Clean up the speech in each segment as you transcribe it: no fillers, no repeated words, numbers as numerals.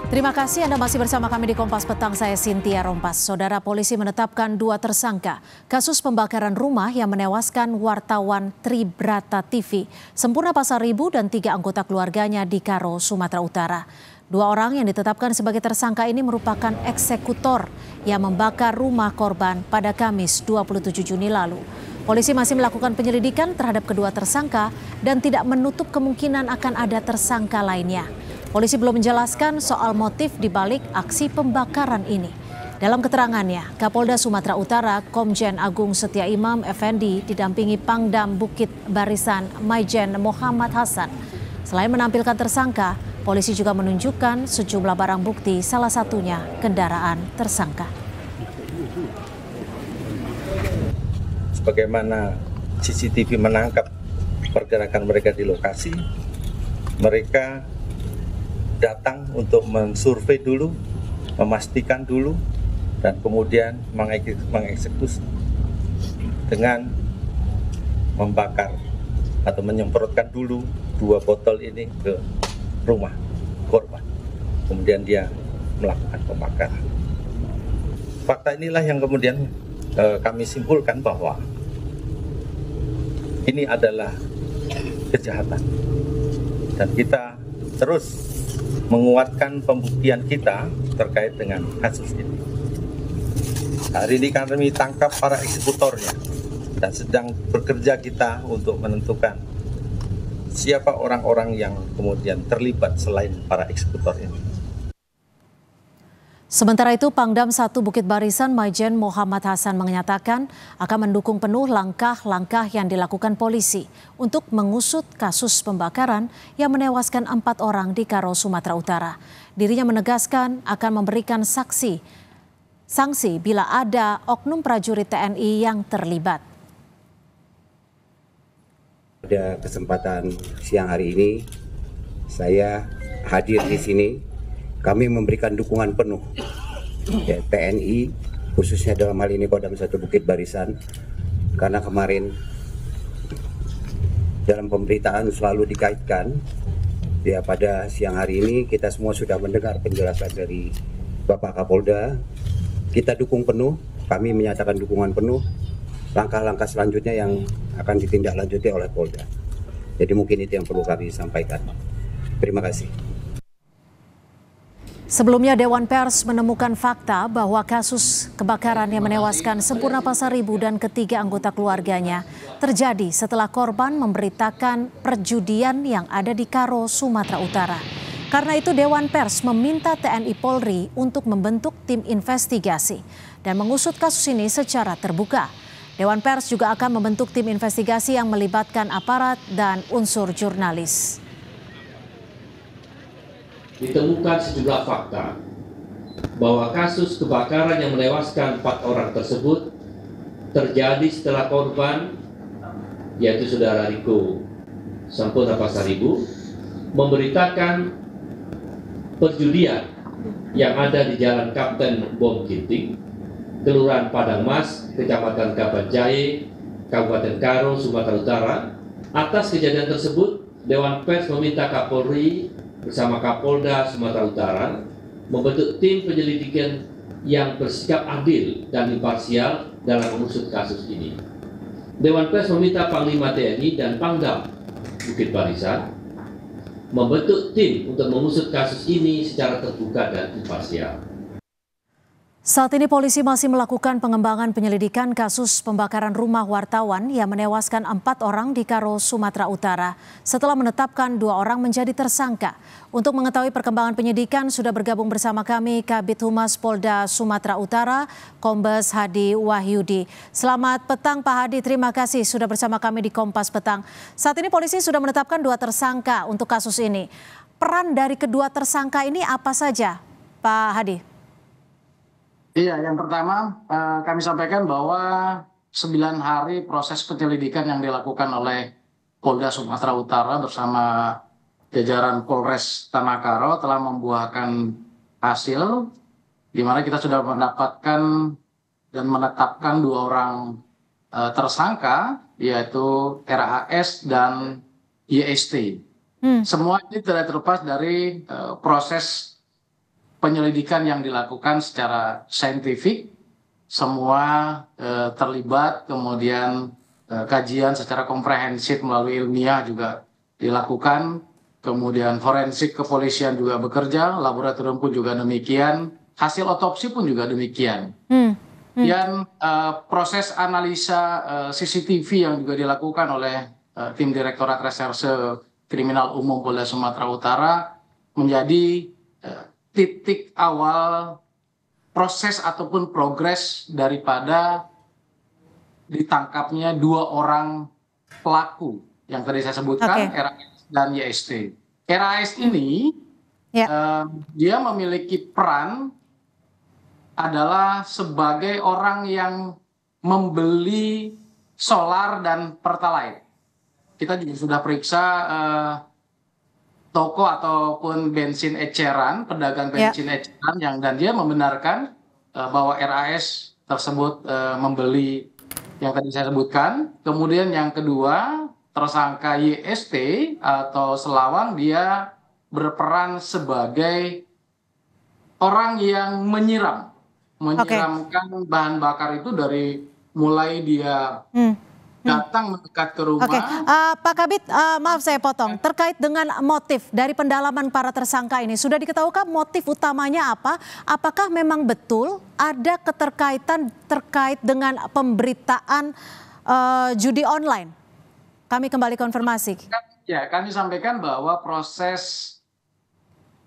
Terima kasih Anda masih bersama kami di Kompas Petang, saya Cynthia Rompas. Saudara, polisi menetapkan 2 tersangka kasus pembakaran rumah yang menewaskan wartawan Tribrata TV, Sempurna Pasaribu dan 3 anggota keluarganya di Karo, Sumatera Utara. 2 orang yang ditetapkan sebagai tersangka ini merupakan eksekutor yang membakar rumah korban pada Kamis 27 Juni lalu. Polisi masih melakukan penyelidikan terhadap kedua tersangka dan tidak menutup kemungkinan akan ada tersangka lainnya. Polisi belum menjelaskan soal motif dibalik aksi pembakaran ini. Dalam keterangannya, Kapolda Sumatera Utara Komjen Agung Setia Imam Effendi didampingi Pangdam Bukit Barisan Maijen Muhammad Hasan. Selain menampilkan tersangka, polisi juga menunjukkan sejumlah barang bukti, salah satunya kendaraan tersangka. Sebagaimana CCTV menangkap pergerakan mereka di lokasi, mereka datang untuk mensurvei dulu, memastikan dulu, dan kemudian mengeksekusi dengan membakar atau menyemprotkan dulu 2 botol ini ke rumah korban. Kemudian dia melakukan pembakaran. Fakta inilah yang kemudian kami simpulkan bahwa ini adalah kejahatan. Dan kita terus menguatkan pembuktian kita terkait dengan kasus ini. Hari ini kami tangkap para eksekutornya dan sedang bekerja kita untuk menentukan siapa orang-orang yang kemudian terlibat selain para eksekutor ini. Sementara itu, Pangdam 1 Bukit Barisan Maijen Muhammad Hasan menyatakan akan mendukung penuh langkah-langkah yang dilakukan polisi untuk mengusut kasus pembakaran yang menewaskan 4 orang di Karo, Sumatera Utara. Dirinya menegaskan akan memberikan sanksi bila ada oknum prajurit TNI yang terlibat. Pada kesempatan siang hari ini, saya hadir di sini. Kami memberikan dukungan penuh ya, TNI, khususnya dalam hal ini Kodam 1 Bukit Barisan, karena kemarin dalam pemberitaan selalu dikaitkan ya, pada siang hari ini kita semua sudah mendengar penjelasan dari Bapak Kapolda. Kita dukung penuh, kami menyatakan dukungan penuh langkah-langkah selanjutnya yang akan ditindaklanjuti oleh Polda. Jadi mungkin itu yang perlu kami sampaikan. Terima kasih. Sebelumnya, Dewan Pers menemukan fakta bahwa kasus kebakaran yang menewaskan Sempurna Pasaribu dan ketiga anggota keluarganya terjadi setelah korban memberitakan perjudian yang ada di Karo, Sumatera Utara. Karena itu, Dewan Pers meminta TNI Polri untuk membentuk tim investigasi dan mengusut kasus ini secara terbuka. Dewan Pers juga akan membentuk tim investigasi yang melibatkan aparat dan unsur jurnalis. Ditemukan sejumlah fakta bahwa kasus kebakaran yang menewaskan 4 orang tersebut terjadi setelah korban, yaitu saudara Riko Sempurna Pasaribu, memberitakan perjudian yang ada di Jalan Kapten Bom Ginting, Kelurahan Padang Mas, Kecamatan Kabanjahe, Kabupaten Karo, Sumatera Utara. Atas kejadian tersebut, Dewan Pers meminta Kapolri bersama Kapolda Sumatera Utara membentuk tim penyelidikan yang bersikap adil dan imparsial dalam mengusut kasus ini. Dewan Pers meminta Panglima TNI dan Pangdam Bukit Barisan membentuk tim untuk mengusut kasus ini secara terbuka dan imparsial. Saat ini polisi masih melakukan pengembangan penyelidikan kasus pembakaran rumah wartawan yang menewaskan 4 orang di Karo, Sumatera Utara setelah menetapkan 2 orang menjadi tersangka. Untuk mengetahui perkembangan penyidikan sudah bergabung bersama kami Kabid Humas Polda Sumatera Utara, Kombes Hadi Wahyudi. Selamat petang Pak Hadi, terima kasih sudah bersama kami di Kompas Petang. Saat ini polisi sudah menetapkan 2 tersangka untuk kasus ini. Peran dari kedua tersangka ini apa saja, Pak Hadi? Iya, yang pertama kami sampaikan bahwa 9 hari proses penyelidikan yang dilakukan oleh Polda Sumatera Utara bersama jajaran Polres Tanah Karo telah membuahkan hasil di mana kita sudah mendapatkan dan menetapkan 2 orang tersangka, yaitu RAS dan YST. Semua ini tidak terlepas dari proses penyelidikan yang dilakukan secara saintifik, semua terlibat, kemudian kajian secara komprehensif melalui ilmiah juga dilakukan, kemudian forensik kepolisian juga bekerja, laboratorium pun juga demikian, hasil otopsi pun juga demikian. Dan proses analisa CCTV yang juga dilakukan oleh tim Direktorat Reserse Kriminal Umum Polda Sumatera Utara menjadi titik awal proses ataupun progres daripada ditangkapnya 2 orang pelaku yang tadi saya sebutkan, RAS dan YST. RAS ini dia memiliki peran adalah sebagai orang yang membeli solar dan pertalite. Kita juga sudah periksa toko ataupun bensin eceran, pedagang bensin eceran dan dia membenarkan bahwa RAS tersebut membeli yang tadi saya sebutkan. Kemudian yang kedua, tersangka YST atau Selawang, dia berperan sebagai orang yang menyiramkan bahan bakar itu dari mulai dia datang mendekat ke rumah. Pak Kabid, maaf saya potong. Terkait dengan motif dari pendalaman para tersangka ini, sudah diketahui motif utamanya apa? Apakah memang betul ada keterkaitan terkait dengan pemberitaan judi online? Kami kembali konfirmasi. Ya, kami sampaikan bahwa proses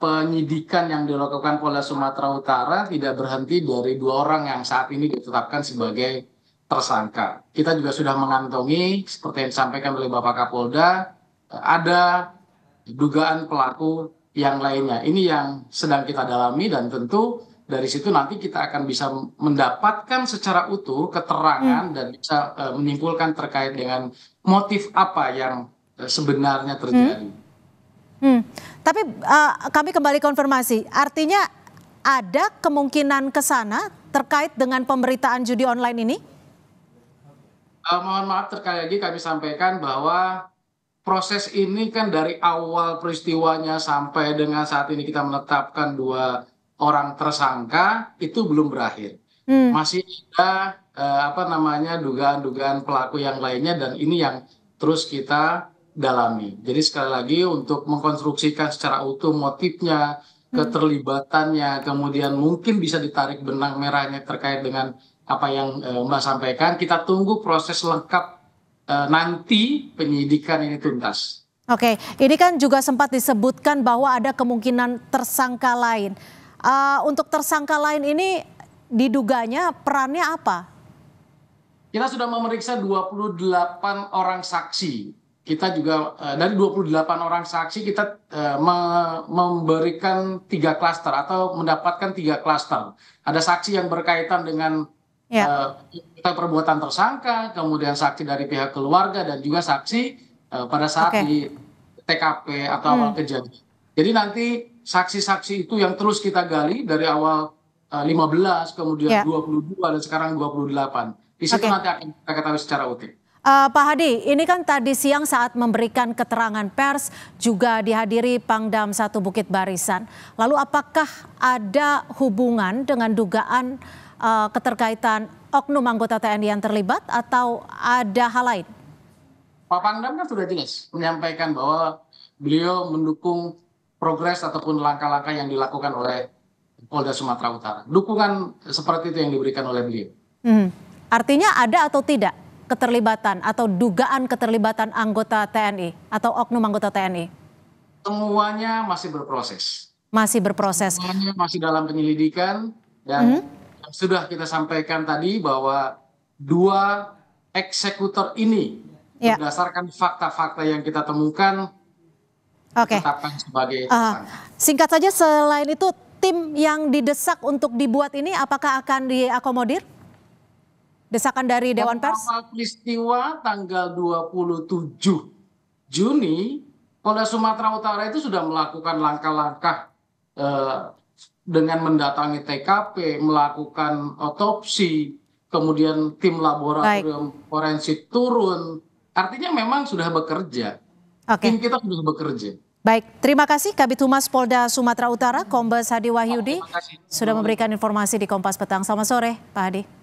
penyidikan yang dilakukan Polda Sumatera Utara tidak berhenti dari 2 orang yang saat ini ditetapkan sebagai tersangka. Kita juga sudah mengantongi, seperti yang disampaikan oleh Bapak Kapolda, ada dugaan pelaku yang lainnya. Ini yang sedang kita dalami dan tentu dari situ nanti kita akan bisa mendapatkan secara utuh keterangan dan bisa menyimpulkan terkait dengan motif apa yang sebenarnya terjadi. Tapi kami kembali konfirmasi, artinya ada kemungkinan ke sana terkait dengan pemberitaan judi online ini? Mohon maaf, sekali lagi kami sampaikan bahwa proses ini kan dari awal peristiwanya sampai dengan saat ini kita menetapkan 2 orang tersangka itu belum berakhir. Masih ada dugaan-dugaan pelaku yang lainnya dan ini yang terus kita dalami. Jadi sekali lagi untuk mengkonstruksikan secara utuh motifnya, keterlibatannya, kemudian mungkin bisa ditarik benang merahnya terkait dengan apa yang Mbak sampaikan, kita tunggu proses lengkap nanti penyidikan ini tuntas. Oke, ini kan juga sempat disebutkan bahwa ada kemungkinan tersangka lain. Untuk tersangka lain ini diduganya perannya apa? Kita sudah memeriksa 28 orang saksi. Kita juga dari 28 orang saksi kita memberikan 3 klaster atau mendapatkan 3 klaster. Ada saksi yang berkaitan dengan perbuatan tersangka, kemudian saksi dari pihak keluarga dan juga saksi pada saat di TKP atau awal kejadian. Jadi nanti saksi-saksi itu yang terus kita gali dari awal 15, kemudian 22 dan sekarang 28. Di situ nanti akan kita ketahui secara utuh. Pak Hadi, ini kan tadi siang saat memberikan keterangan pers juga dihadiri Pangdam 1 Bukit Barisan. Lalu apakah ada hubungan dengan dugaan keterkaitan oknum anggota TNI yang terlibat atau ada hal lain? Pak Pangdam kan sudah jelas menyampaikan bahwa beliau mendukung progres ataupun langkah-langkah yang dilakukan oleh Polda Sumatera Utara. Dukungan seperti itu yang diberikan oleh beliau. Artinya ada atau tidak keterlibatan atau dugaan keterlibatan anggota TNI atau oknum anggota TNI? Semuanya masih berproses. Masih berproses. Semuanya masih dalam penyelidikan dan sudah kita sampaikan tadi bahwa 2 eksekutor ini berdasarkan fakta-fakta yang kita temukan ditetapkan sebagai tersangka. Singkat saja, selain itu tim yang didesak untuk dibuat ini apakah akan diakomodir? Desakan dari Dewan Pers? Awal peristiwa tanggal 27 Juni, Polda Sumatera Utara itu sudah melakukan langkah-langkah dengan mendatangi TKP, melakukan otopsi, kemudian tim laboratorium forensik turun. Artinya memang sudah bekerja. Tim kita sudah bekerja. Baik, terima kasih Kabid Humas Polda Sumatera Utara, Kombes Hadi Wahyudi, sudah memberikan informasi di Kompas Petang. Selamat sore, Pak Hadi.